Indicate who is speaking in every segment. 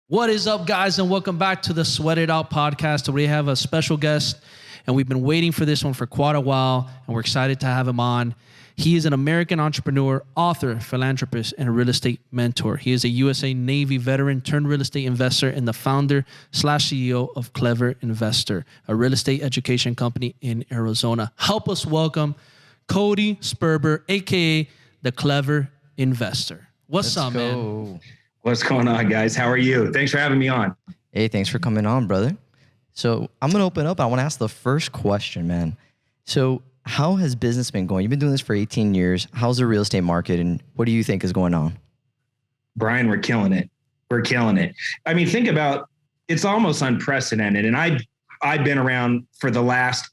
Speaker 1: What is up, guys, and welcome back to the Sweat It Out podcast. We have a special guest, and we've been waiting for this one for quite a while, and we're excited to have him on. He is an American entrepreneur, author, philanthropist, and a real estate mentor. He is a USA Navy veteran turned real estate investor and the founder/CEO of Clever Investor, a real estate education company in Arizona. Help us welcome Cody Sperber, a.k.a. the Clever Investor. Let's up, go. Man?
Speaker 2: What's going on, guys? How are you? Thanks for having me on.
Speaker 3: Hey, thanks for coming on, brother. So I'm going to open up. I want to ask the first question, man. So how has business been going? You've been doing this for 18 years. How's the real estate market, and what do you think is going on?
Speaker 2: Bryan, we're killing it. We're killing it. I mean, think about, it's almost unprecedented. And I've been around for the last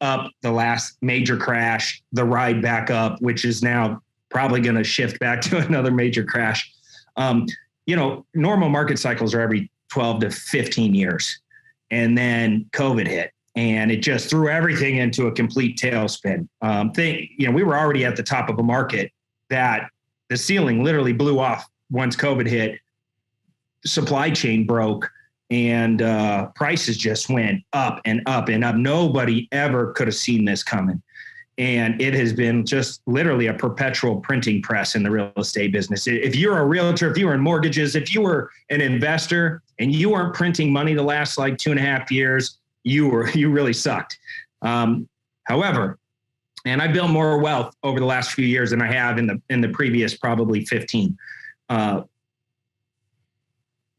Speaker 2: major crash, the ride back up, which is now probably going to shift back to another major crash. Normal market cycles are every 12 to 15 years. And then COVID hit and it just threw everything into a complete tailspin. We were already at the top of a market that the ceiling literally blew off once COVID hit. Supply chain broke and prices just went up and up and up. Nobody ever could have seen this coming. And it has been just literally a perpetual printing press in the real estate business. If you're a realtor, if you were in mortgages, if you were an investor and you weren't printing money the last like 2.5 years, you really sucked. However, and I built more wealth over the last few years than I have in the previous probably 15.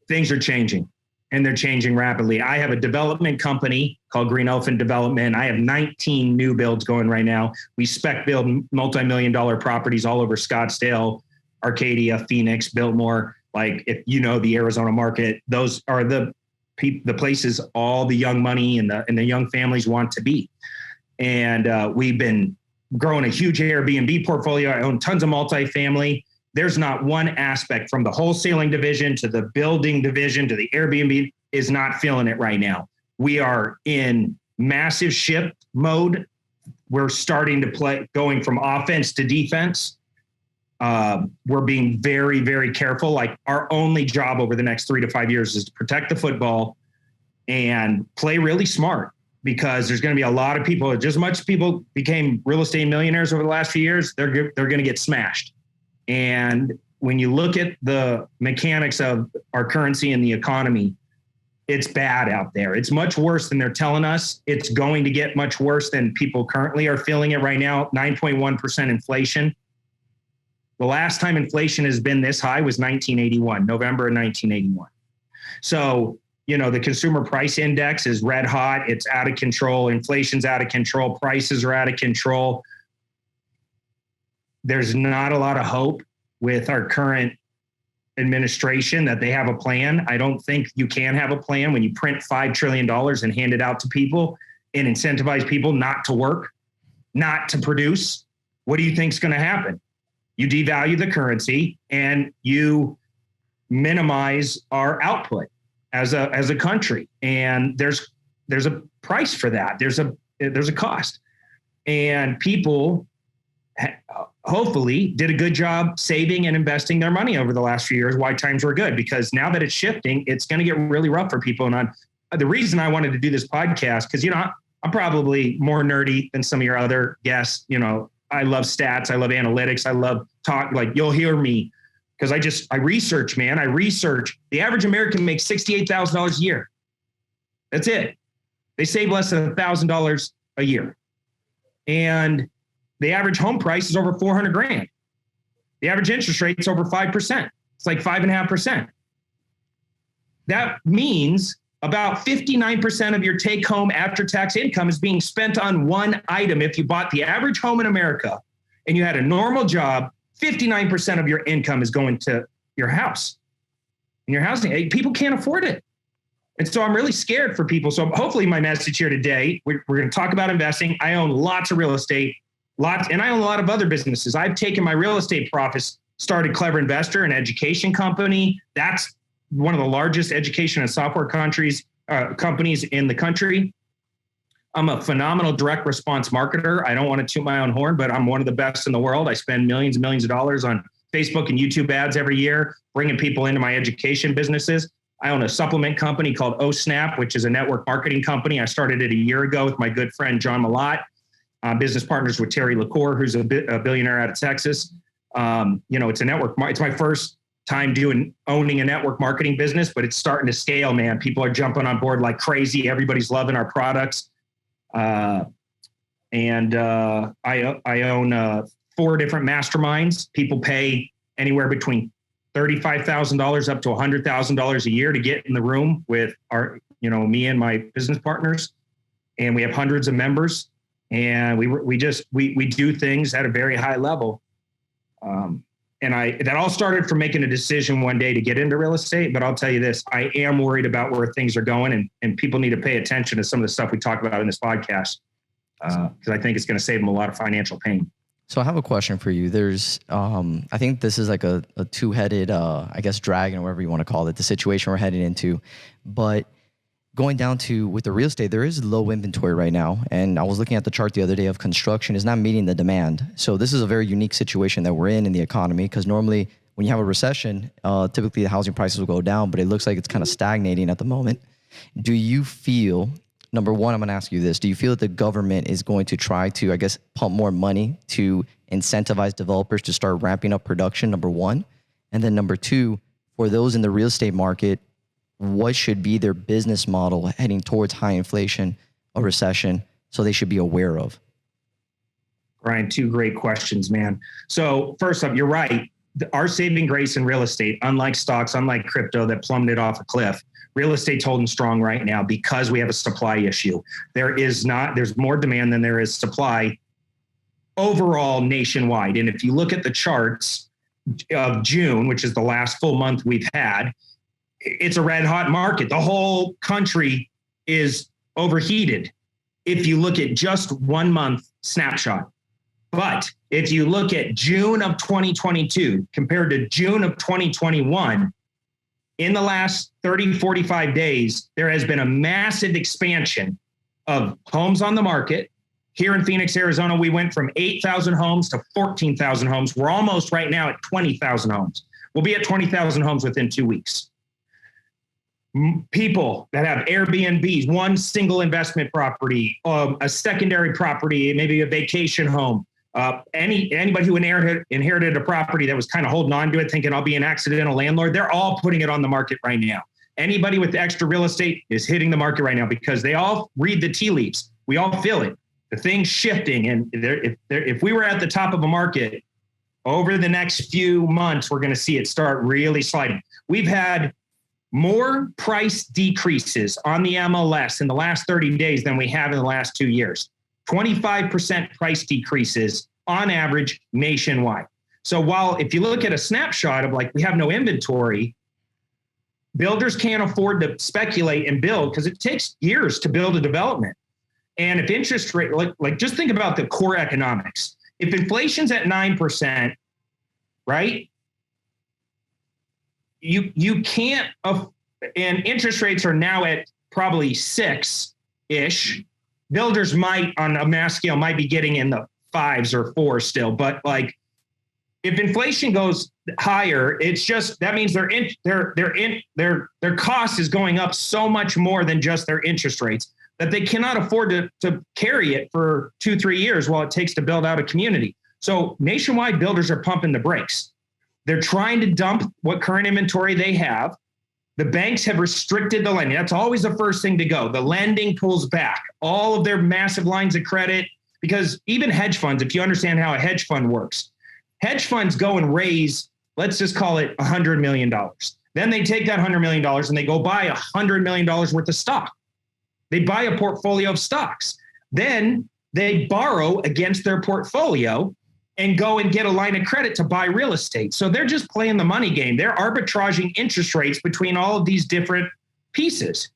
Speaker 2: Things are changing. And they're changing rapidly. I have a development company called Green Elephant Development. I have 19 new builds going right now. We spec build multi-million-dollar properties all over Scottsdale, Arcadia, Phoenix, Biltmore. Like, if you know the Arizona market, those are the places all the young money and the young families want to be. And we've been growing a huge Airbnb portfolio. I own tons of multifamily. There's not one aspect from the wholesaling division to the building division to the Airbnb is not feeling it right now. We are in massive shift mode. We're starting to play, going from offense to defense. We're being very, very careful. Like, our only job over the next 3 to 5 years is to protect the football and play really smart, because there's going to be a lot of people, just as much people became real estate millionaires over the last few years, they're going to get smashed. And when you look at the mechanics of our currency and the economy, it's bad out there. It's much worse than they're telling us. It's going to get much worse than people currently are feeling it right now. 9.1% inflation. The last time inflation has been this high was November of 1981. So, the consumer price index is red hot. It's out of control. Inflation's out of control. Prices are out of control. There's not a lot of hope with our current administration that they have a plan. I don't think you can have a plan when you print $5 trillion and hand it out to people and incentivize people not to work, not to produce. What do you think is going to happen? You devalue the currency and you minimize our output as a country. And there's a price for that. There's a cost. And people hopefully did a good job saving and investing their money over the last few years. Why times were good, because now that it's shifting, it's going to get really rough for people. And the reason I wanted to do this podcast, because, I'm probably more nerdy than some of your other guests. I love stats. I love analytics. I love talk. Like, you'll hear me because I research, man. I research. The average American makes $68,000 a year. That's it. They save less than $1,000 a year. And the average home price is over $400,000. The average interest rate is over 5%. It's like 5.5%. That means about 59% of your take-home after-tax income is being spent on one item. If you bought the average home in America and you had a normal job, 59% of your income is going to your house. And your housing, people can't afford it. And so I'm really scared for people. So hopefully my message here today, we're going to talk about investing. I own lots of real estate. And I own a lot of other businesses. I've taken my real estate profits, started Clever Investor, an education company. That's one of the largest education and software companies in the country. I'm a phenomenal direct response marketer. I don't want to toot my own horn, but I'm one of the best in the world. I spend millions and millions of dollars on Facebook and YouTube ads every year, bringing people into my education businesses. I own a supplement company called OSnap, which is a network marketing company. I started it a year ago with my good friend, John Malott, business partners with Terry LaCour, who's a billionaire out of Texas. It's a network. It's my first time owning a network marketing business, but it's starting to scale, man. People are jumping on board like crazy. Everybody's loving our products. I own 4 different masterminds. People pay anywhere between $35,000 up to $100,000 a year to get in the room with me and my business partners. And we have hundreds of members, and we do things at a very high level. That all started from making a decision one day to get into real estate. But I'll tell you this, I am worried about where things are going, and people need to pay attention to some of the stuff we talk about in this podcast. Because I think it's going to save them a lot of financial pain.
Speaker 3: So I have a question for you. There's, I think this is like a two-headed, dragon, or whatever you want to call it, the situation we're heading into. But going down to with the real estate, there is low inventory right now. And I was looking at the chart the other day of construction is not meeting the demand. So this is a very unique situation that we're in the economy, because normally when you have a recession, typically the housing prices will go down, but it looks like it's kind of stagnating at the moment. Do you feel, number one, I'm going to ask you this. Do you feel that the government is going to try to, pump more money to incentivize developers to start ramping up production, number one? And then number two, for those in the real estate market, what should be their business model heading towards high inflation, a recession, so they should be aware of?
Speaker 2: Bryan, 2 great questions, man. So first up, you're right. Our saving grace in real estate, unlike stocks, unlike crypto that plummeted off a cliff, real estate's holding strong right now because we have a supply issue. There's more demand than there is supply overall nationwide. And if you look at the charts of June, which is the last full month we've had, it's a red hot market. The whole country is overheated if you look at just 1 month snapshot. But if you look at June of 2022 compared to June of 2021, in the last 30, 45 days, there has been a massive expansion of homes on the market. Here in Phoenix, Arizona, we went from 8,000 homes to 14,000 homes. We're almost right now at 20,000 homes. We'll be at 20,000 homes within 2 weeks. People that have Airbnbs, one single investment property, a secondary property, maybe a vacation home, anybody who inherited a property that was kind of holding on to it, thinking I'll be an accidental landlord, they're all putting it on the market right now. Anybody with extra real estate is hitting the market right now because they all read the tea leaves. We all feel it. The thing's shifting. And if we were at the top of a market over the next few months, we're going to see it start really sliding. We've had more price decreases on the MLS in the last 30 days than we have in the last 2 years. 25% price decreases on average nationwide. So while if you look at a snapshot of we have no inventory, builders can't afford to speculate and build because it takes years to build a development. And if interest rate, just think about the core economics. If inflation's at 9%, right? You can't, and interest rates are now at probably 6-ish. Builders might, on a mass scale, might be getting in the 5s or 4s still. But if inflation goes higher, it's just that means their cost is going up so much more than just their interest rates that they cannot afford to carry it for 2-3 years while it takes to build out a community. So nationwide builders are pumping the brakes. They're trying to dump what current inventory they have. The banks have restricted the lending. That's always the first thing to go. The lending pulls back all of their massive lines of credit, because even hedge funds, if you understand how a hedge fund works, hedge funds go and raise, let's just call it $100 million. Then they take that $100 million and they go buy $100 million worth of stock. They buy a portfolio of stocks. Then they borrow against their portfolio and go and get a line of credit to buy real estate. So they're just playing the money game. They're arbitraging interest rates between all of these different pieces.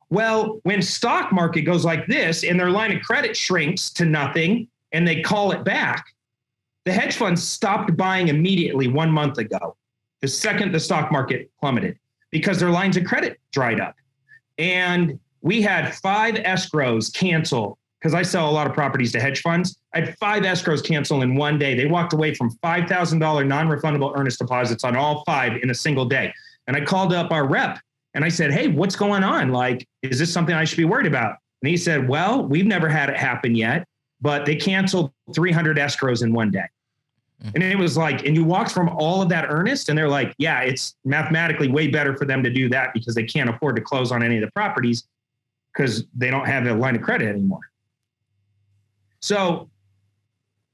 Speaker 2: Well, when stock market goes like this and their line of credit shrinks to nothing and they call it back, the hedge funds stopped buying immediately 1 month ago, the second the stock market plummeted, because their lines of credit dried up. And we had 5 escrows cancel, because I sell a lot of properties to hedge funds. I had 5 escrows cancel in one day. They walked away from $5,000 non-refundable earnest deposits on all 5 in a single day. And I called up our rep And I said, hey, what's going on? Like, is this something I should be worried about? And he said, well, we've never had it happen yet, but they canceled 300 escrows in one day. And it was like, and you walked from all of that earnest and they're like, yeah, it's mathematically way better for them to do that because they can't afford to close on any of the properties because they don't have a line of credit anymore. So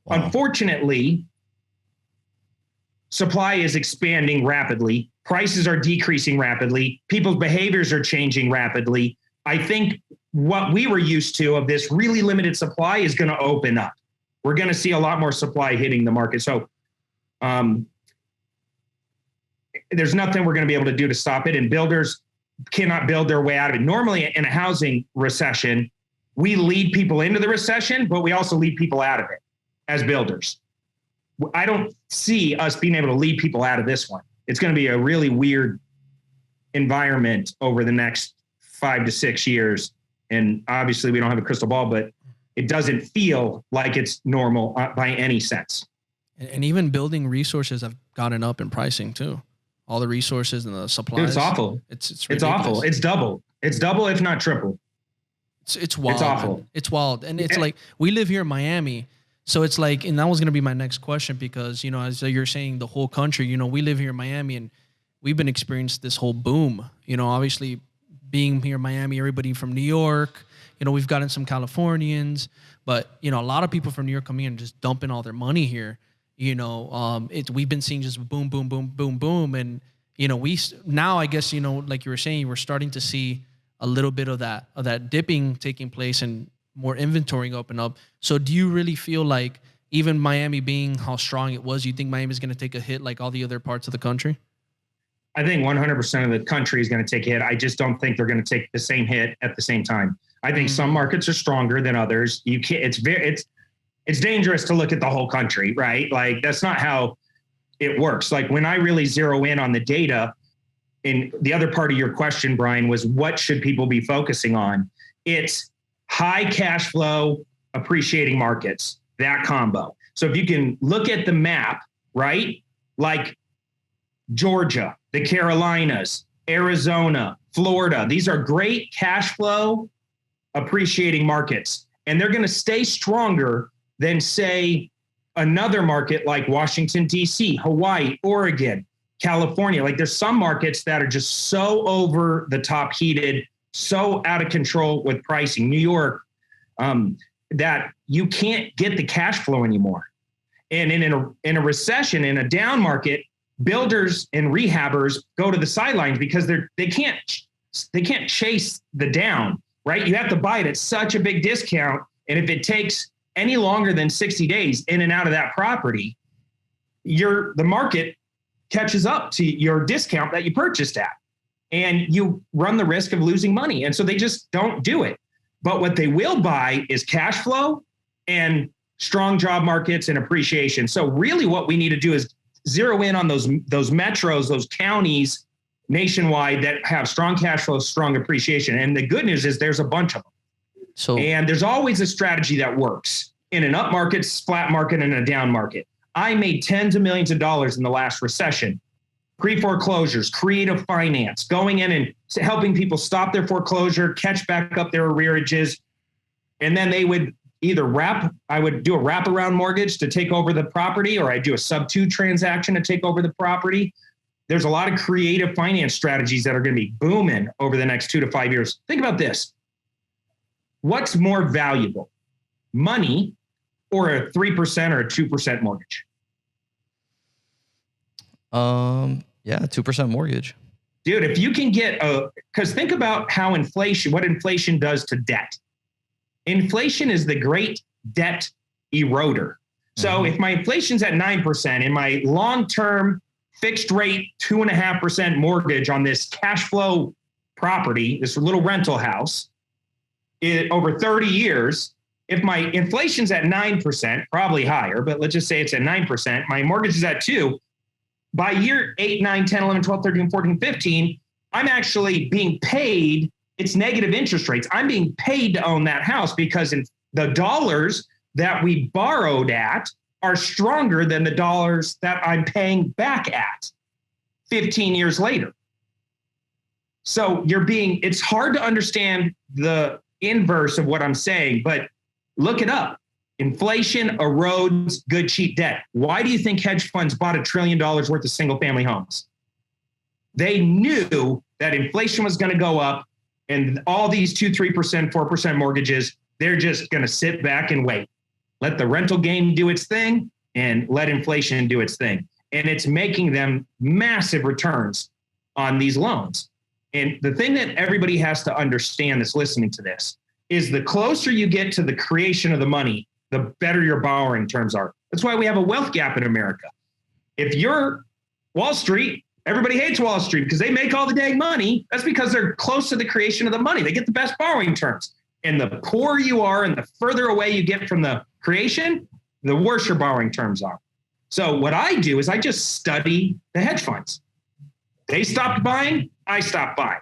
Speaker 2: unfortunately, supply is expanding rapidly. Prices are decreasing rapidly. People's behaviors are changing rapidly. I think what we were used to of this really limited supply is going to open up. We're going to see a lot more supply hitting the market. So there's nothing we're going to be able to do to stop it. And builders cannot build their way out of it. Normally in a housing recession, we lead people into the recession, but we also lead people out of it as builders. I don't see us being able to lead people out of this one. It's going to be a really weird environment over the next 5 to 6 years. And obviously we don't have a crystal ball, but it doesn't feel like it's normal by any sense.
Speaker 1: And even building resources have gotten up in pricing too. All the resources and the supplies.
Speaker 2: Dude, it's awful.
Speaker 1: It's
Speaker 2: awful. It's double. It's double, if not triple.
Speaker 1: It's wild.
Speaker 2: It's awful.
Speaker 1: Man. It's wild. And it's like, we live here in Miami. So it's like, and that was going to be my next question because, you know, as you're saying, the whole country, you know, we live here in Miami and we've been experiencing this whole boom, you know, obviously being here in Miami, everybody from New York, you know, we've gotten some Californians, but, you know, a lot of people from New York coming in and just dumping all their money here. You know, we've been seeing just boom, boom, boom, boom, boom. And, you know, now I guess, you know, like you were saying, we're starting to see a little bit of that dipping taking place and more inventory open up. So do you really feel like even Miami being how strong it was, you think Miami is going to take a hit like all the other parts of the country?
Speaker 2: I think 100% of the country is going to take a hit. I just don't think they're going to take the same hit at the same time. I think some markets are stronger than others. You can't, it's dangerous to look at the whole country, right? Like that's not how it works. Like when I really zero in on the data, and the other part of your question, Bryan, was what should people be focusing on? It's high cash flow, appreciating markets, that combo. So if you can look at the map, right? Like Georgia, the Carolinas, Arizona, Florida, these are great cash flow appreciating markets. And they're going to stay stronger than, say, another market like Washington, D.C., Hawaii, Oregon, California. Like there's some markets that are just so over the top heated, so out of control with pricing, New York, that you can't get the cash flow anymore. And in a recession, in a down market, builders and rehabbers go to the sidelines because they can't chase the down, right? You have to buy it at such a big discount. And if it takes any longer than 60 days in and out of that property, the market catches up to your discount that you purchased at, and you run the risk of losing money. And so they just don't do it. But what they will buy is cash flow and strong job markets and appreciation. So really what we need to do is zero in on those metros, those counties nationwide that have strong cash flow, strong appreciation. And the good news is there's a bunch of them. And there's always a strategy that works in an up market, flat market, and a down market. I made tens of millions of dollars in the last recession. Pre-foreclosures, creative finance, going in and helping people stop their foreclosure, catch back up their arrearages. And then they would either I would do a wraparound mortgage to take over the property, or I'd do a sub-2 transaction to take over the property. There's a lot of creative finance strategies that are going to be booming over the next 2 to 5 years. Think about this. What's more valuable, money or a 3% or a 2% mortgage?
Speaker 3: Yeah, 2% mortgage.
Speaker 2: Dude, if you can get because think about what inflation does to debt. Inflation is the great debt eroder. So if my inflation's at 9% and my long-term fixed rate 2.5% mortgage on this cash flow property, this little rental house, over 30 years, if my inflation's at 9%, probably higher, but let's just say it's at 9%, my mortgage is at 2%. By year 8, 9, 10, 11, 12, 13, 14, 15, I'm actually being paid. It's negative interest rates. I'm being paid to own that house because the dollars that we borrowed at are stronger than the dollars that I'm paying back at 15 years later. So it's hard to understand the inverse of what I'm saying, but look it up. Inflation erodes good, cheap debt. Why do you think hedge funds bought $1 trillion worth of single family homes? They knew that inflation was going to go up and all these 2%, 3%, 4% mortgages, they're just going to sit back and wait. Let the rental game do its thing and let inflation do its thing. And it's making them massive returns on these loans. And the thing that everybody has to understand that's listening to this is the closer you get to the creation of the money, the better your borrowing terms are. That's why we have a wealth gap in America. If you're Wall Street, everybody hates Wall Street because they make all the dang money. That's because they're close to the creation of the money. They get the best borrowing terms. And the poorer you are and the further away you get from the creation, the worse your borrowing terms are. So what I do is I just study the hedge funds. They stopped buying, I stopped buying.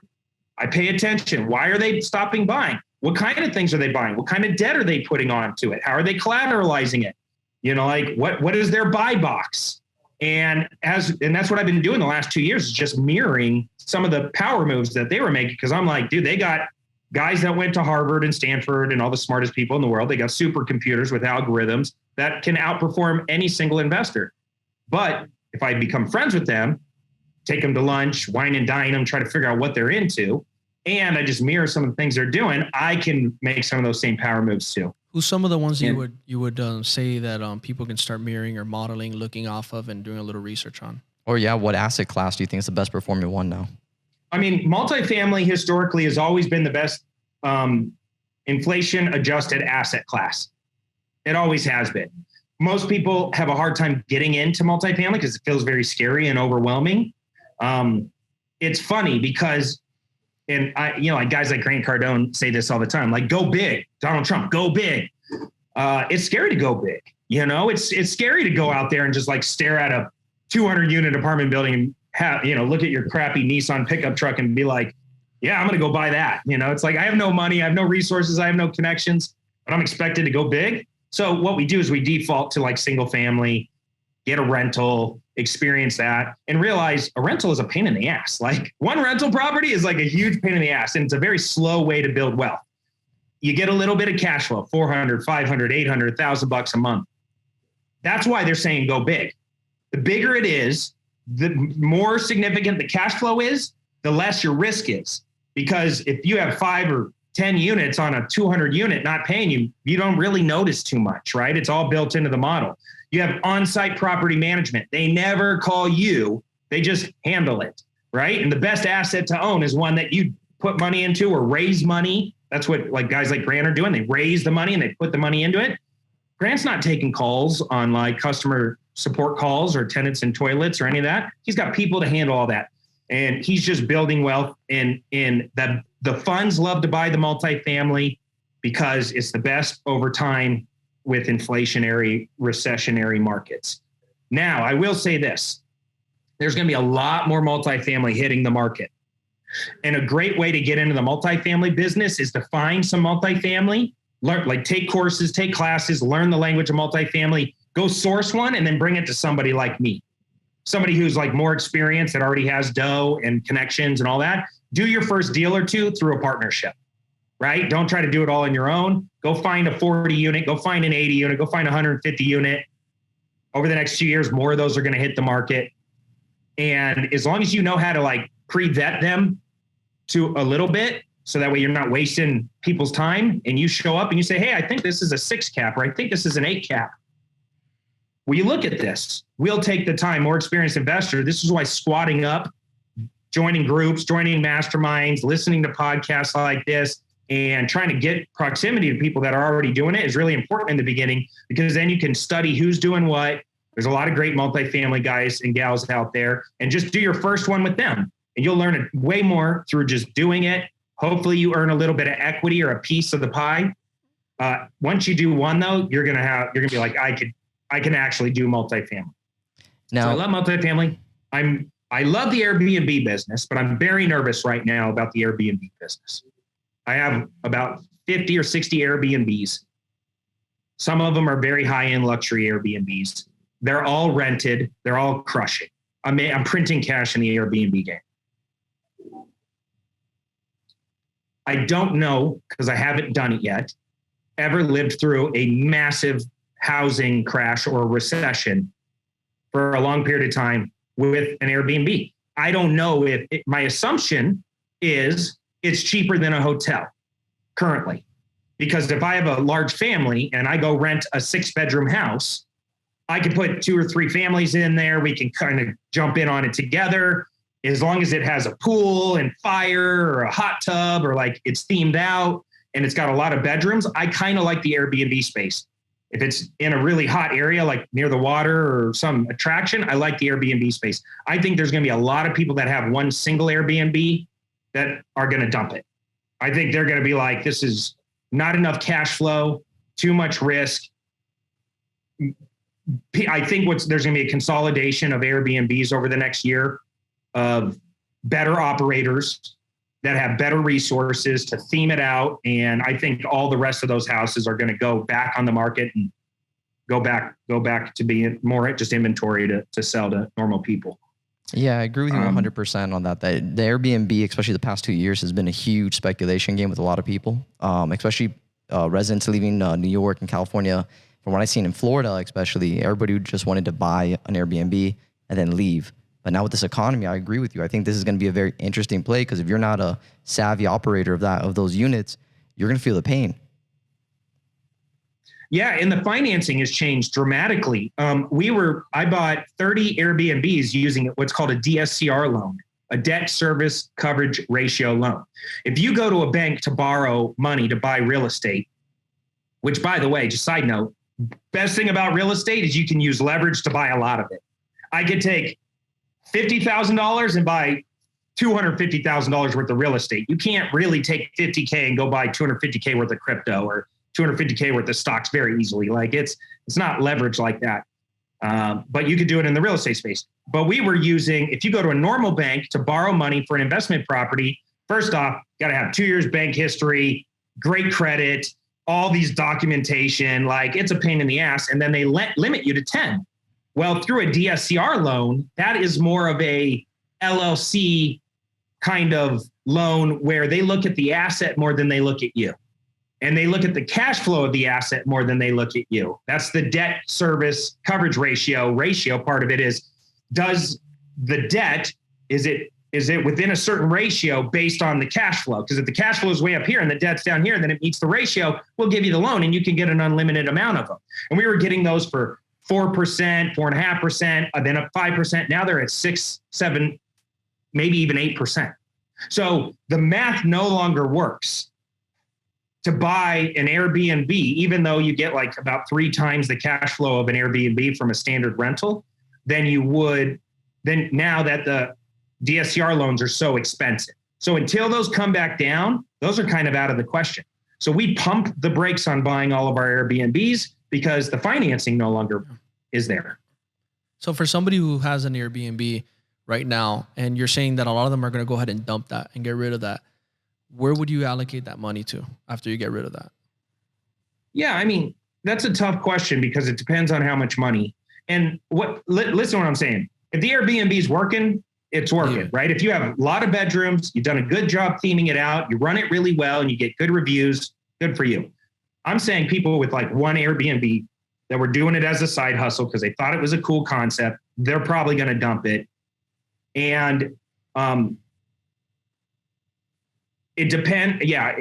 Speaker 2: I pay attention. Why are they stopping buying? What kind of things are they buying? What kind of debt are they putting onto it? How are they collateralizing it? Like what is their buy box? And that's what I've been doing the last 2 years, is just mirroring some of the power moves that they were making. Cause I'm like, dude, they got guys that went to Harvard and Stanford and all the smartest people in the world. They got supercomputers with algorithms that can outperform any single investor. But if I become friends with them, take them to lunch, wine and dine them, try to figure out what they're into, and I just mirror some of the things they're doing, I can make some of those same power moves too.
Speaker 1: Who's some of the ones you would say that people can start mirroring or modeling, looking off of, and doing a little research on?
Speaker 3: Or what asset class do you think is the best performing one now?
Speaker 2: I mean, multifamily historically has always been the best inflation adjusted asset class. It always has been. Most people have a hard time getting into multifamily because it feels very scary and overwhelming. It's funny because, and like guys like Grant Cardone say this all the time, like, go big, Donald Trump, go big. It's scary to go big. It's scary to go out there and just like stare at a 200 unit apartment building and have, look at your crappy Nissan pickup truck and be like, yeah, I'm going to go buy that. It's like, I have no money, I have no resources, I have no connections, but I'm expected to go big. So what we do is we default to like single family, get a rental, experience that, and realize a rental is a pain in the ass. Like one rental property is like a huge pain in the ass, and it's a very slow way to build wealth. You get a little bit of cash flow, 400, 500, 800, $1,000 a month. That's why they're saying go big. The bigger it is, the more significant the cash flow is, the less your risk is. Because if you have 5 or 10 units on a 200 unit not paying you, you don't really notice too much, right? It's all built into the model. You have on-site property management. They never call you, they just handle it, right? And the best asset to own is one that you put money into or raise money. That's what like guys like Grant are doing. They raise the money and they put the money into it. Grant's not taking calls on like customer support calls or tenants and toilets or any of that. He's got people to handle all that. And he's just building wealth, and the funds love to buy the multifamily because it's the best over time with inflationary, recessionary markets. Now, I will say this, there's going to be a lot more multifamily hitting the market. And a great way to get into the multifamily business is to find some multifamily, take courses, take classes, learn the language of multifamily, go source one, and then bring it to somebody like me. Somebody who's like more experienced, that already has dough and connections and all that. Do your first deal or two through a partnership, right? Don't try to do it all on your own. Go find a 40 unit, go find an 80 unit, go find a 150 unit. Over the next 2 years, more of those are going to hit the market. And as long as you know how to like pre-vet them to a little bit, so that way you're not wasting people's time, and you show up and you say, hey, I think this is a 6 cap, or I think this is an 8 cap. Will you look at this? We'll take the time, more experienced investor. This is why squatting up, joining groups, joining masterminds, listening to podcasts like this, and trying to get proximity to people that are already doing it is really important in the beginning, because then you can study who's doing what. There's a lot of great multifamily guys and gals out there, and just do your first one with them. And you'll learn it way more through just doing it. Hopefully you earn a little bit of equity or a piece of the pie. Once you do one though, you're going to be like, I can actually do multifamily. Now, so I love multifamily. I love the Airbnb business, but I'm very nervous right now about the Airbnb business. I have about 50 or 60 Airbnbs. Some of them are very high-end luxury Airbnbs. They're all rented. They're all crushing. I'm printing cash in the Airbnb game. I don't know, because I haven't done it yet, ever lived through a massive housing crash or recession for a long period of time with an Airbnb. I don't know if my assumption is it's cheaper than a hotel currently. Because if I have a large family and I go rent a 6-bedroom house, I can put 2 or 3 families in there. We can kind of jump in on it together. As long as it has a pool and fire or a hot tub, or like it's themed out and it's got a lot of bedrooms, I kind of like the Airbnb space. If it's in a really hot area, like near the water or some attraction, I like the Airbnb space. I think there's going to be a lot of people that have one single Airbnb that are going to dump it. I think they're going to be like, this is not enough cash flow, too much risk. I think there's going to be a consolidation of Airbnbs over the next year of better operators that have better resources to theme it out. And I think all the rest of those houses are going to go back on the market and go back to being more just inventory to sell to normal people.
Speaker 3: Yeah, I agree with you 100% on that. The Airbnb, especially the past 2 years, has been a huge speculation game with a lot of people, especially residents leaving New York and California. From what I've seen in Florida, especially, everybody who just wanted to buy an Airbnb and then leave. But now with this economy, I agree with you. I think this is going to be a very interesting play, because if you're not a savvy operator of those units, you're going to feel the pain.
Speaker 2: Yeah, and the financing has changed dramatically. I bought 30 Airbnbs using what's called a DSCR loan, a debt service coverage ratio loan. If you go to a bank to borrow money to buy real estate, which, by the way, just side note, best thing about real estate is you can use leverage to buy a lot of it. I could take $50,000 and buy $250,000 worth of real estate. You can't really take $50K and go buy $250K worth of crypto or $250K worth of stocks very easily. Like it's not leverage like that. But you could do it in the real estate space. But we were using, if you go to a normal bank to borrow money for an investment property, first off, got to have 2 years bank history, great credit, all these documentation, like it's a pain in the ass. And then they limit you to 10. Well, through a DSCR loan, that is more of a LLC kind of loan where they look at the asset more than they look at you. And they look at the cash flow of the asset more than they look at you. That's the debt service coverage ratio. Part of it is, does the debt, is it within a certain ratio based on the cash flow? Because if the cash flow is way up here and the debt's down here, then it meets the ratio, we'll give you the loan and you can get an unlimited amount of them. And we were getting those for 4%, 4.5%, then up 5%. Now they're at 6, 7, maybe even 8%. So the math no longer works to buy an Airbnb, even though you get like about 3 times the cash flow of an Airbnb from a standard rental, than you would now that the DSCR loans are so expensive. So until those come back down, those are kind of out of the question. So we pump the brakes on buying all of our Airbnbs because the financing no longer is there.
Speaker 1: So for somebody who has an Airbnb right now, and you're saying that a lot of them are going to go ahead and dump that and get rid of that, where would you allocate that money to after you get rid of that?
Speaker 2: Yeah, I mean, that's a tough question because it depends on how much money. And listen to what I'm saying. If the Airbnb is working, it's working, right? If you have a lot of bedrooms, you've done a good job theming it out, you run it really well, and you get good reviews, good for you. I'm saying people with like one Airbnb that were doing it as a side hustle because they thought it was a cool concept, they're probably going to dump it. And it depends. Yeah.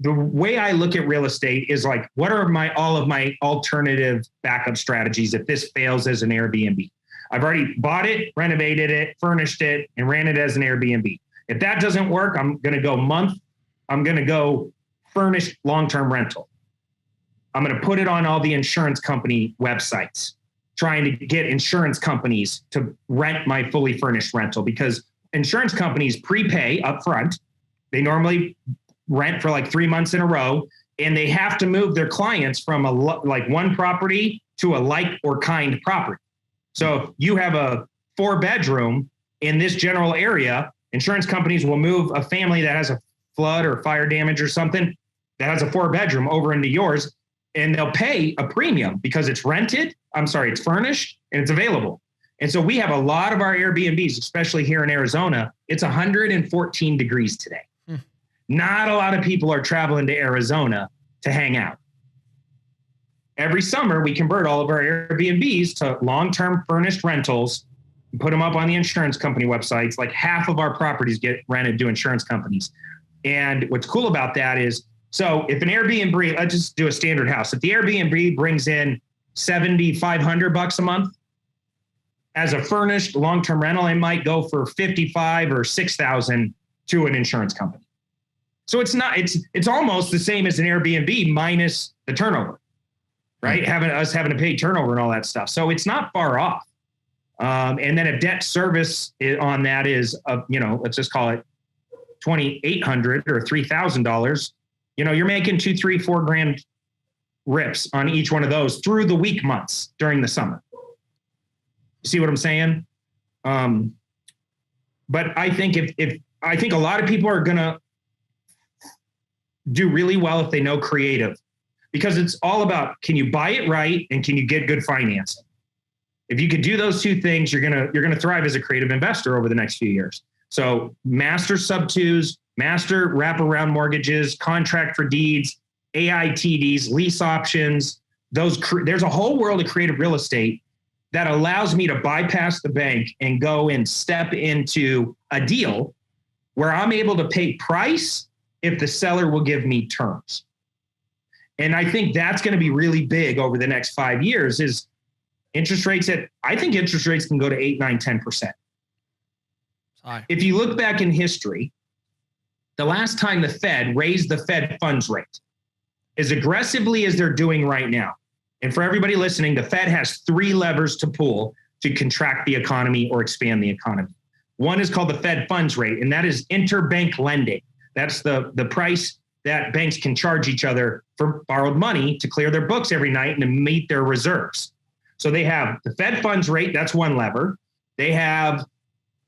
Speaker 2: The way I look at real estate is like, what are all of my alternative backup strategies if this fails as an Airbnb? I've already bought it, renovated it, furnished it, and ran it as an Airbnb. If that doesn't work, I'm going to go furnished long-term rental. I'm going to put it on all the insurance company websites, trying to get insurance companies to rent my fully furnished rental, because insurance companies prepay upfront. They normally rent for like 3 months in a row, and they have to move their clients from like one property to a like or kind property. So if you have a 4-bedroom in this general area, insurance companies will move a family that has a flood or fire damage or something that has a 4-bedroom over into yours, and they'll pay a premium because it's it's furnished and it's available. And so we have a lot of our Airbnbs, especially here in Arizona, it's 114 degrees today. Not a lot of people are traveling to Arizona to hang out. Every summer, we convert all of our Airbnbs to long-term furnished rentals and put them up on the insurance company websites. Like half of our properties get rented to insurance companies. And what's cool about that is, so if an Airbnb, let's just do a standard house. If the Airbnb brings in $7,500 a month, as a furnished long-term rental, it might go for $55,000 or $6,000 to an insurance company. So it's almost the same as an Airbnb minus the turnover, right? Having to pay turnover and all that stuff. So it's not far off. And then a debt service on that is, let's just call it $2,800 or $3,000. You're making $2,000, $3,000, $4,000 rips on each one of those through the week months during the summer. You see what I'm saying? But I think I think a lot of people are gonna do really well if they know creative, because it's all about, can you buy it right and can you get good financing? If you could do those two things, you're gonna thrive as a creative investor over the next few years. So master sub-2s, master wraparound mortgages, contract for deeds, AITDs, lease options. There's a whole world of creative real estate that allows me to bypass the bank and go and step into a deal where I'm able to pay price if the seller will give me terms. And I think that's going to be really big over the next 5 years is interest rates I think interest rates can go to 8, 9, 10%. If you look back in history, the last time the Fed raised the Fed funds rate as aggressively as they're doing right now, and for everybody listening, the Fed has 3 levers to pull to contract the economy or expand the economy. One is called the Fed funds rate, and that is interbank lending. That's the price that banks can charge each other for borrowed money to clear their books every night and to meet their reserves. So they have the Fed funds rate, that's one lever. They have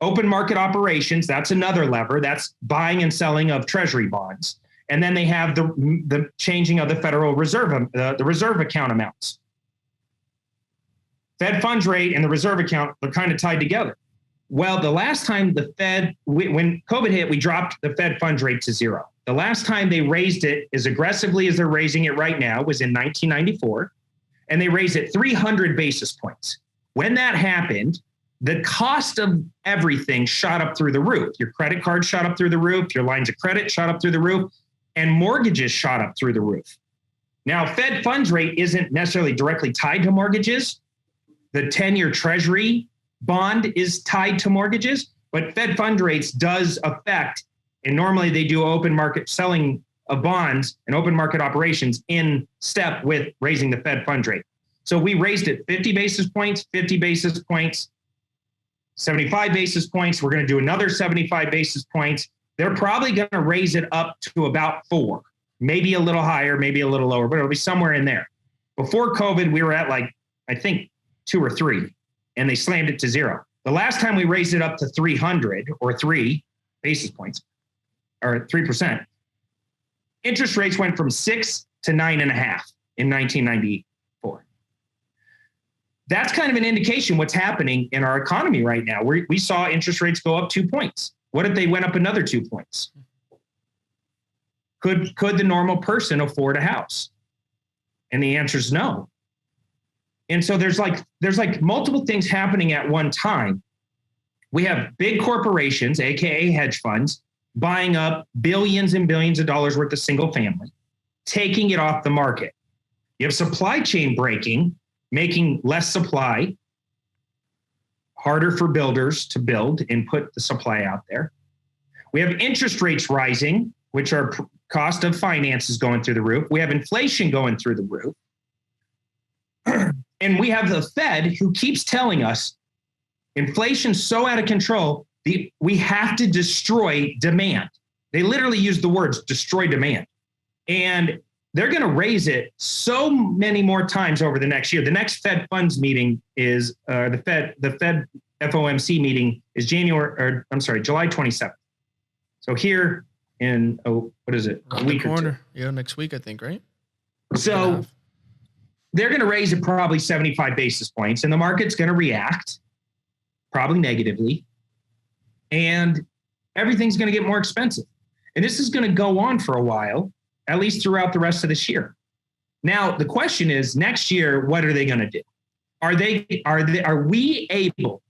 Speaker 2: open market operations, that's another lever. That's buying and selling of treasury bonds. And then they have the changing of the Federal Reserve, the reserve account amounts. Fed funds rate and the reserve account are kind of tied together. Well, the last time the Fed, when COVID hit, we dropped the Fed funds rate to 0. The last time they raised it as aggressively as they're raising it right now was in 1994, and they raised it 300 basis points. When that happened, the cost of everything shot up through the roof. Your credit card shot up through the roof, your lines of credit shot up through the roof, and mortgages shot up through the roof. Now, Fed funds rate isn't necessarily directly tied to mortgages. The 10-year treasury bond is tied to mortgages, but Fed fund rates does affect, and normally they do open market selling of bonds and open market operations in step with raising the Fed fund rate. So we raised it 50 basis points, 50 basis points, 75 basis points. We're going to do another 75 basis points. They're probably going to raise it up to about 4, maybe a little higher, maybe a little lower, but it'll be somewhere in there. Before COVID, we were at I think 2 or 3, and they slammed it to 0. The last time we raised it up to 300 or 3 basis points or 3%, interest rates went from 6 to 9.5 in 1994. That's kind of an indication what's happening in our economy right now. We saw interest rates go up 2 points. What if they went up another 2 points? Could the normal person afford a house? And the answer is no. And so there's multiple things happening at one time. We have big corporations, AKA hedge funds, buying up billions and billions of dollars worth of single family, taking it off the market. You have supply chain breaking, making less supply, harder for builders to build and put the supply out there. We have interest rates rising, which are cost of finance is going through the roof. We have inflation going through the roof. And we have the Fed who keeps telling us inflation's so out of control, we have to destroy demand. They literally use the words destroy demand. And they're going to raise it so many more times over the next year. The next Fed funds meeting is the Fed FOMC meeting is July 27th. So here in, what is it?
Speaker 1: A week or two. Yeah, next week, I think, right?
Speaker 2: So they're going to raise it probably 75 basis points, and the market's going to react probably negatively, and everything's going to get more expensive. And this is going to go on for a while, at least throughout the rest of this year. Now, the question is, next year, what are they going to do? Are we able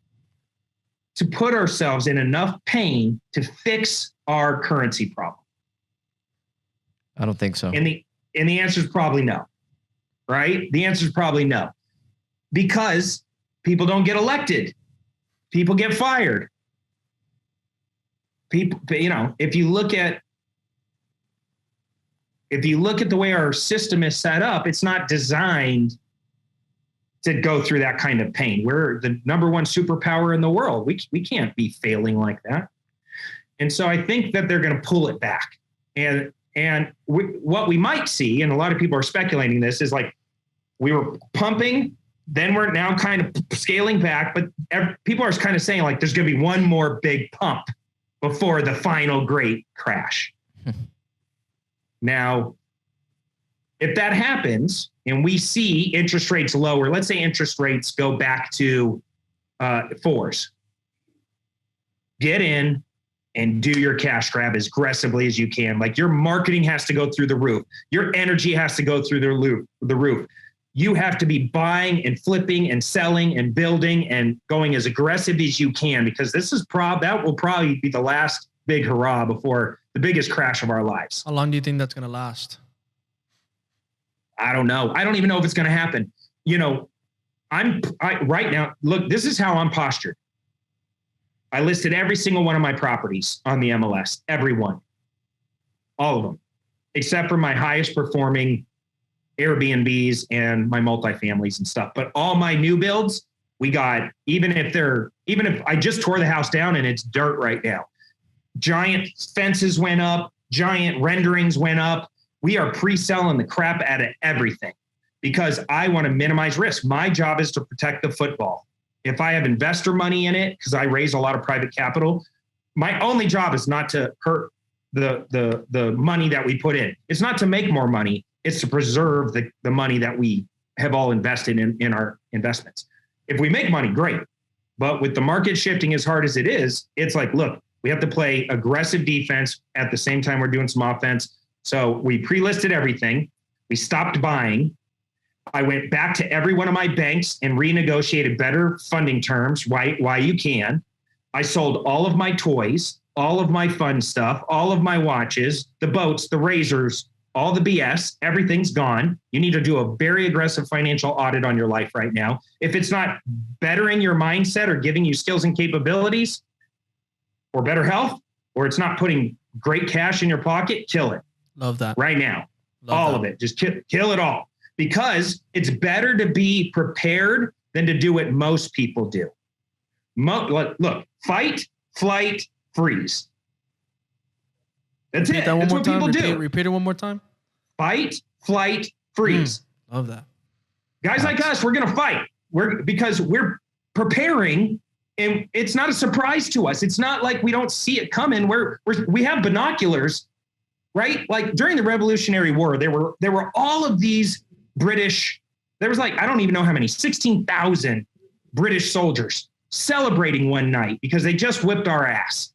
Speaker 2: to put ourselves in enough pain to fix our currency problem?
Speaker 3: I don't think so.
Speaker 2: And the answer is probably no, right? The answer is probably no, because people don't get elected. People get fired. People, if you look at the way our system is set up, it's not designed to go through that kind of pain. We're the number one superpower in the world. We can't be failing like that. And so I think that they're going to pull it back. And what we might see, and a lot of people are speculating this, is like we were pumping, then we're now kind of scaling back, but people are kind of saying like there's going to be one more big pump before the final great crash. Now, if that happens and we see interest rates lower, let's say interest rates go back to 4s, get in and do your cash grab as aggressively as you can. Like your marketing has to go through the roof. Your energy has to go through the roof. You have to be buying and flipping and selling and building and going as aggressive as you can, because that will probably be the last big hurrah before the biggest crash of our lives.
Speaker 1: How long do you think that's going to last?
Speaker 2: I don't know. I don't even know if it's going to happen. Right now, look, this is how I'm postured. I listed every single one of my properties on the MLS, every one, all of them, except for my highest performing Airbnbs and my multifamilies and stuff. But all my new builds, we got, even if I just tore the house down and it's dirt right now, giant fences went up, giant renderings went up. We are pre-selling the crap out of everything because I want to minimize risk. My job is to protect the football. If I have investor money in it, because I raise a lot of private capital, my only job is not to hurt the money that we put in. It's not to make more money. It's to preserve the money that we have all invested in our investments. If we make money, great. But with the market shifting as hard as it is, it's like, look, we have to play aggressive defense at the same time we're doing some offense. So we pre-listed everything. We stopped buying. I went back to every one of my banks and renegotiated better funding terms while you can. I sold all of my toys, all of my fun stuff, all of my watches, the boats, the razors, all the BS, everything's gone. You need to do a very aggressive financial audit on your life right now. If it's not bettering your mindset or giving you skills and capabilities or better health, or it's not putting great cash in your pocket, kill it.
Speaker 1: Love that.
Speaker 2: Right now.
Speaker 1: Love
Speaker 2: all
Speaker 1: that.
Speaker 2: of it. Just kill it all. Because it's better to be prepared than to do what most people do. Look, fight, flight, freeze. That's it. That's what people do.
Speaker 1: Repeat it one more time.
Speaker 2: Fight, flight, freeze.
Speaker 1: Love that.
Speaker 2: Guys like us, we're going to fight. Because we're preparing, and it's not a surprise to us. It's not like we don't see it coming. We have binoculars, right? Like during the Revolutionary War, there were all of these British. There was like, I don't even know how many, 16,000 British soldiers celebrating one night because they just whipped our ass.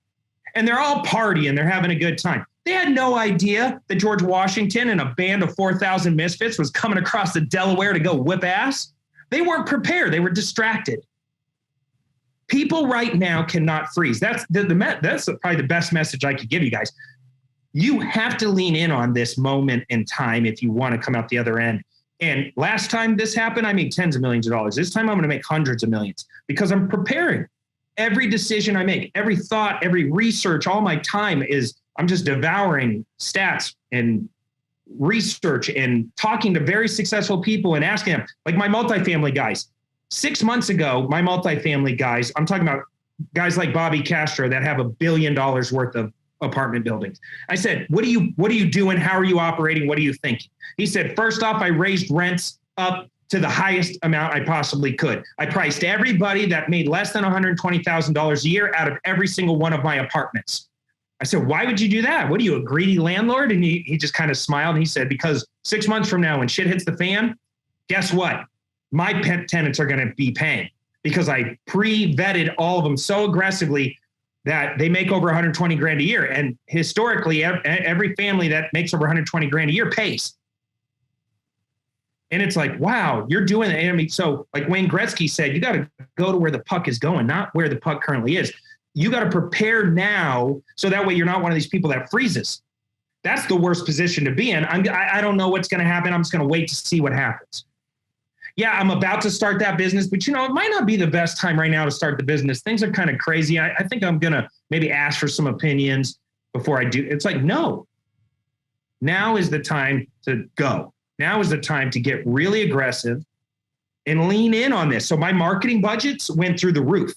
Speaker 2: And they're all partying. They're having a good time. They had no idea that George Washington and a band of 4,000 misfits was coming across the Delaware to go whip ass. They weren't prepared. They were distracted. People right now cannot freeze. That's probably the best message I could give you guys. You have to lean in on this moment in time if you want to come out the other end. And last time this happened, I made tens of millions of dollars. This time I'm going to make hundreds of millions because I'm preparing. Every decision I make, every thought, every research, all my time I'm just devouring stats and research and talking to very successful people and asking them, like my multifamily guys. 6 months ago, my multifamily guys, I'm talking about guys like Bobby Castro that have $1 billion worth of apartment buildings. I said, what are you doing? How are you operating? What are you thinking? He said, first off, I raised rents up to the highest amount I possibly could. I priced everybody that made less than $120,000 a year out of every single one of my apartments. I said, why would you do that? What are you, a greedy landlord? And he just kind of smiled and he said, because 6 months from now, when shit hits the fan, guess what? My tenants are going to be paying because I pre-vetted all of them so aggressively that they make over 120 grand a year. And historically, every family that makes over 120 grand a year pays. And it's like, wow, you're doing it. I mean, so like Wayne Gretzky said, you got to go to where the puck is going, not where the puck currently is. You got to prepare now, so that way you're not one of these people that freezes. That's the worst position to be in. I don't know what's going to happen. I'm just going to wait to see what happens. Yeah, I'm about to start that business, but it might not be the best time right now to start the business. Things are kind of crazy. I think I'm going to maybe ask for some opinions before I do. It's like, no, now is the time to go. Now is the time to get really aggressive and lean in on this. So my marketing budgets went through the roof.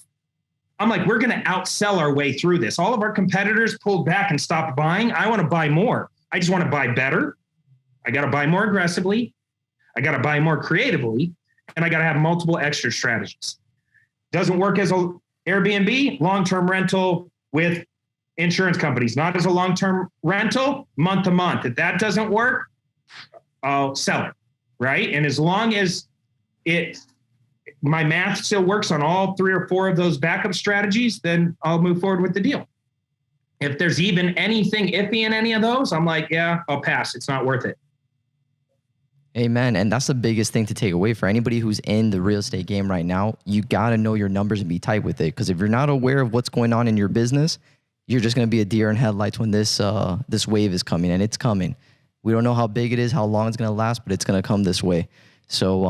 Speaker 2: I'm like, we're going to outsell our way through this. All of our competitors pulled back and stopped buying. I want to buy more. I just want to buy better. I got to buy more aggressively. I got to buy more creatively, and I got to have multiple extra strategies. Doesn't work as a Airbnb, long-term rental with insurance companies, not as a long-term rental, month to month. If that doesn't work, I'll sell it, right? And as long as my math still works on all 3 or 4 of those backup strategies, then I'll move forward with the deal. If there's even anything iffy in any of those, I'm like, yeah, I'll pass. It's not worth it.
Speaker 3: Amen. And that's the biggest thing to take away for anybody who's in the real estate game right now. You got to know your numbers and be tight with it. Because if you're not aware of what's going on in your business, you're just going to be a deer in headlights when this wave is coming, and it's coming. We don't know how big it is, how long it's going to last, but it's going to come this way. So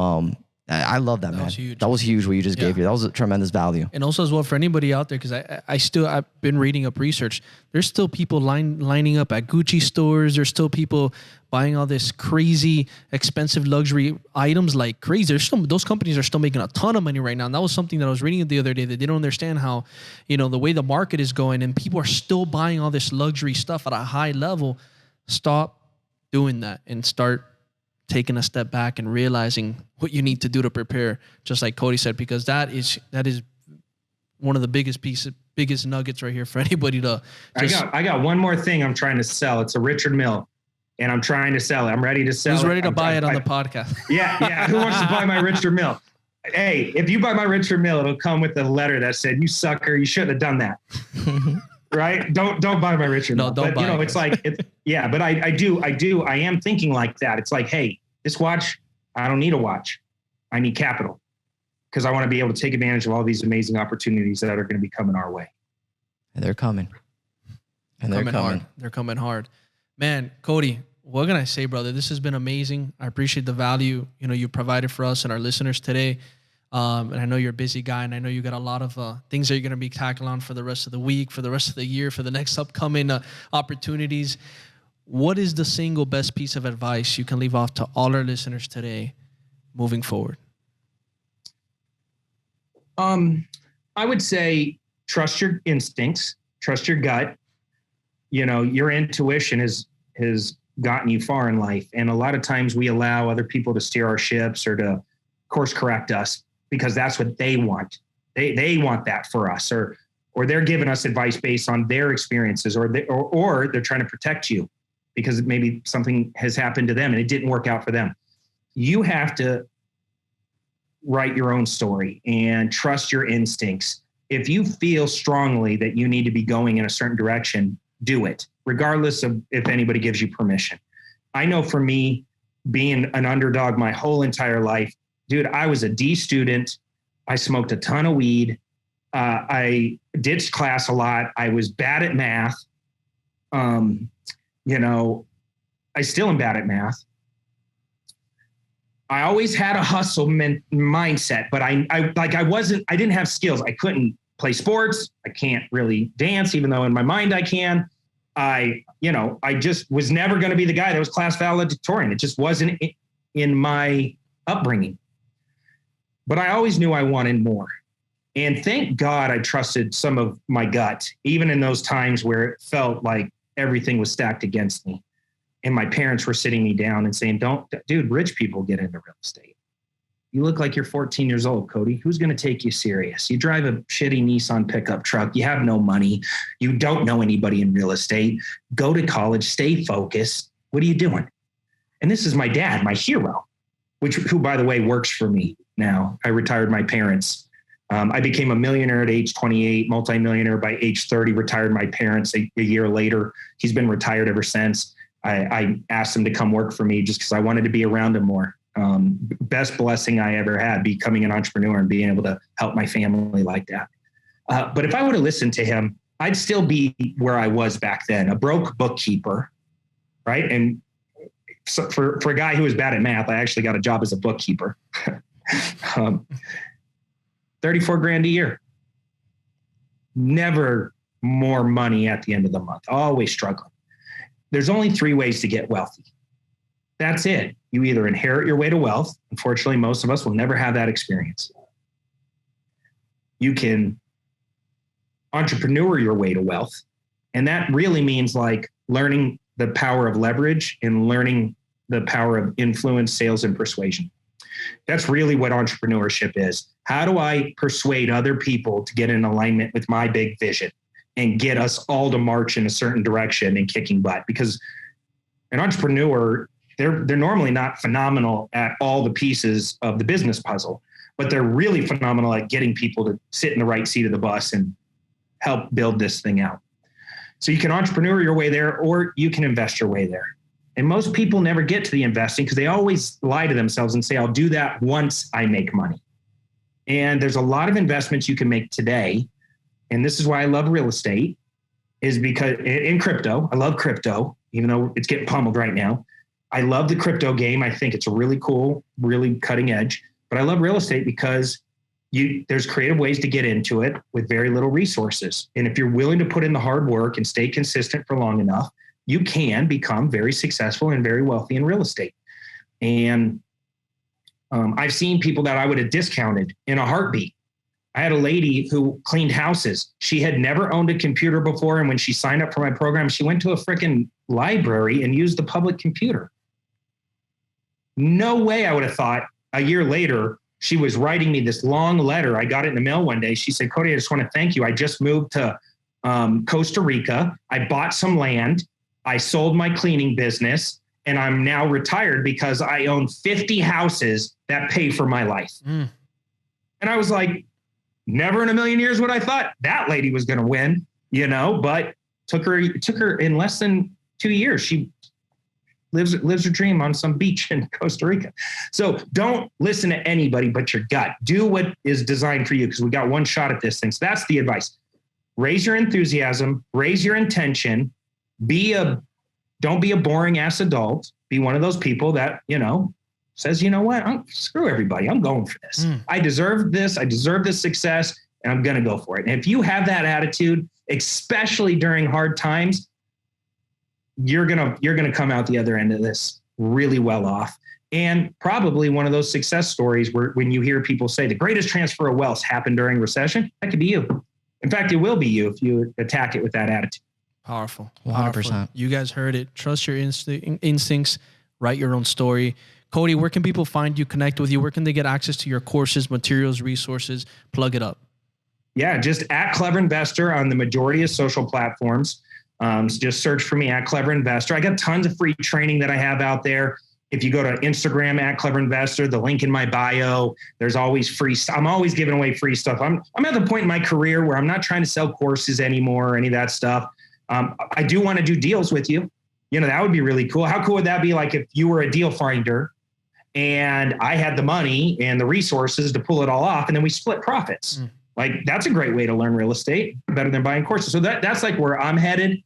Speaker 3: I love that, man. That was huge what you just gave here. That was a tremendous value.
Speaker 1: And also as well for anybody out there, because I've been reading up research. There's still people lining up at Gucci stores. There's still people buying all this crazy expensive luxury items like crazy. Those companies are still making a ton of money right now. And that was something that I was reading the other day, that they don't understand how, the way the market is going and people are still buying all this luxury stuff at a high level. Stop doing that and start taking a step back and realizing what you need to do to prepare, just like Cody said, because that is one of the biggest nuggets right here for anybody to just,
Speaker 2: I got one more thing I'm trying to sell. It's a Richard Mille, and I'm trying to sell it. I'm ready to sell it.
Speaker 1: Who's ready to
Speaker 2: I'm
Speaker 1: buy it on the podcast?
Speaker 2: Yeah. Who wants to buy my Richard Mille? Hey, if you buy my Richard Mille, it'll come with a letter that said, "You sucker, you shouldn't have done that." Right? Don't buy my Richard Mille.
Speaker 1: Don't buy it.
Speaker 2: It's like, but I am thinking like that. It's like, hey, this watch, I don't need a watch. I need capital, because I want to be able to take advantage of all these amazing opportunities that are going to be coming our way.
Speaker 3: And they're coming.
Speaker 1: They're coming hard. Man, Cody, what can I say, brother? This has been amazing. I appreciate the value, you provided for us and our listeners today. And I know you're a busy guy, and I know you got a lot of things that you're going to be tackling on for the rest of the week, for the rest of the year, for the next upcoming opportunities. What is the single best piece of advice you can leave off to all our listeners today moving forward?
Speaker 2: I would say trust your instincts, trust your gut. Your intuition has gotten you far in life. And a lot of times we allow other people to steer our ships or to course correct us because that's what they want. They want that for us, or they're giving us advice based on their experiences, or they're trying to protect you because maybe something has happened to them and it didn't work out for them. You have to write your own story and trust your instincts. If you feel strongly that you need to be going in a certain direction, do it, regardless of if anybody gives you permission. I know for me, being an underdog my whole entire life, dude, I was a D student. I smoked a ton of weed. I ditched class a lot. I was bad at math. I still am bad at math. I always had a hustle mindset, but I didn't have skills. I couldn't play sports. I can't really dance, even though in my mind I can. I just was never going to be the guy that was class valedictorian. It just wasn't in my upbringing. But I always knew I wanted more. And thank God I trusted some of my gut, even in those times where it felt like everything was stacked against me. And my parents were sitting me down and saying, dude, rich people get into real estate. You look like you're 14 years old, Cody. Who's going to take you serious? You drive a shitty Nissan pickup truck. You have no money. You don't know anybody in real estate. Go to college, stay focused. What are you doing? And this is my dad, my hero, who, by the way, works for me now. I retired my parents I became a millionaire at age 28, multimillionaire by age 30, retired my parents a year later. He's been retired ever since. I asked him to come work for me just because I wanted to be around him more. Best blessing I ever had, becoming an entrepreneur and being able to help my family like that. But if I would have listened to him, I'd still be where I was back then, a broke bookkeeper, right? And so for a guy who was bad at math, I actually got a job as a bookkeeper. 34 grand a year. Never more money at the end of the month, always struggling. There's only 3 ways to get wealthy. That's it. You either inherit your way to wealth. Unfortunately, most of us will never have that experience. You can entrepreneur your way to wealth. And that really means like learning the power of leverage and learning the power of influence, sales, and persuasion. That's really what entrepreneurship is. How do I persuade other people to get in alignment with my big vision and get us all to march in a certain direction and kicking butt? Because an entrepreneur, they're normally not phenomenal at all the pieces of the business puzzle, but they're really phenomenal at getting people to sit in the right seat of the bus and help build this thing out. So you can entrepreneur your way there, or you can invest your way there. And most people never get to the investing because they always lie to themselves and say, I'll do that once I make money. And there's a lot of investments you can make today. And this is why I love real estate, is because in crypto, I love crypto, even though it's getting pummeled right now. I love the crypto game. I think it's really cool, really cutting edge, but I love real estate because there's creative ways to get into it with very little resources. And if you're willing to put in the hard work and stay consistent for long enough, you can become very successful and very wealthy in real estate. And I've seen people that I would have discounted in a heartbeat. I had a lady who cleaned houses. She had never owned a computer before. And when she signed up for my program, she went to a freaking library and used the public computer. No way I would have thought a year later, she was writing me this long letter. I got it in the mail one day. She said, Cody, I just want to thank you. I just moved to Costa Rica. I bought some land. I sold my cleaning business, and I'm now retired because I own 50 houses that pay for my life. And I was like, never in a million years would I thought that lady was going to win, but took her in less than 2 years. She lives her dream on some beach in Costa Rica. So don't listen to anybody but your gut. Do what is designed for you, because we got one shot at this thing. So that's the advice. Raise your enthusiasm, raise your intention, don't be a boring ass adult. Be one of those people that, says, what, screw everybody. I'm going for this. I deserve this. I deserve this success, and I'm going to go for it. And if you have that attitude, especially during hard times, you're going to come out the other end of this really well off. And probably one of those success stories where when you hear people say the greatest transfer of wealth happened during recession, that could be you. In fact, it will be you if you attack it with that attitude.
Speaker 1: Powerful.
Speaker 3: 100%.
Speaker 1: You guys heard it. Trust your instincts. Write your own story. Cody, where can people find you, connect with you? Where can they get access to your courses, materials, resources? Plug it up.
Speaker 2: Yeah, just at Clever Investor on the majority of social platforms. So just search for me at Clever Investor. I got tons of free training that I have out there. If you go to Instagram at Clever Investor, the link in my bio, there's always free stuff. I'm always giving away free stuff. I'm at the point in my career where I'm not trying to sell courses anymore or any of that stuff. I do want to do deals with you. That would be really cool. How cool would that be? Like if you were a deal finder and I had the money and the resources to pull it all off, and then we split profits. Like that's a great way to learn real estate, better than buying courses. So that's like where I'm headed.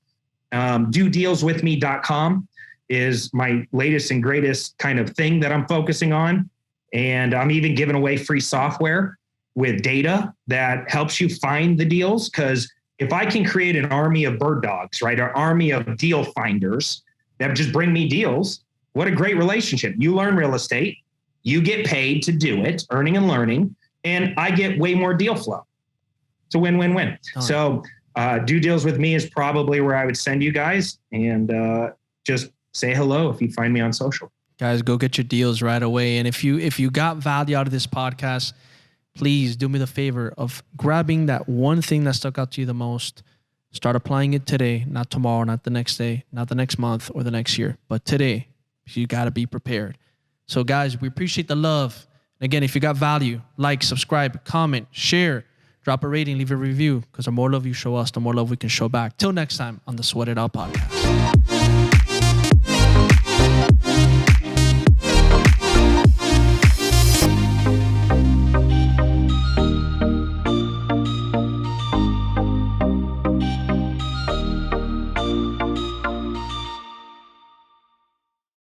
Speaker 2: DoDealsWithMe.com is my latest and greatest kind of thing that I'm focusing on. And I'm even giving away free software with data that helps you find the deals. Because if I can create an army of bird dogs, right, an army of deal finders that just bring me deals, what a great relationship. You learn real estate, you get paid to do it, earning and learning, and I get way more deal flow. It's a win-win-win. So Do Deals With Me is probably where I would send you guys, and just say hello if you find me on social.
Speaker 1: Guys, go get your deals right away. And if you got value out of this podcast, please do me the favor of grabbing that one thing that stuck out to you the most. Start applying it today, not tomorrow, not the next day, not the next month or the next year, but today. You got to be prepared. So guys, we appreciate the love. Again, if you got value, like, subscribe, comment, share, drop a rating, leave a review, because the more love you show us, the more love we can show back. Till next time on the Sweat It Out podcast.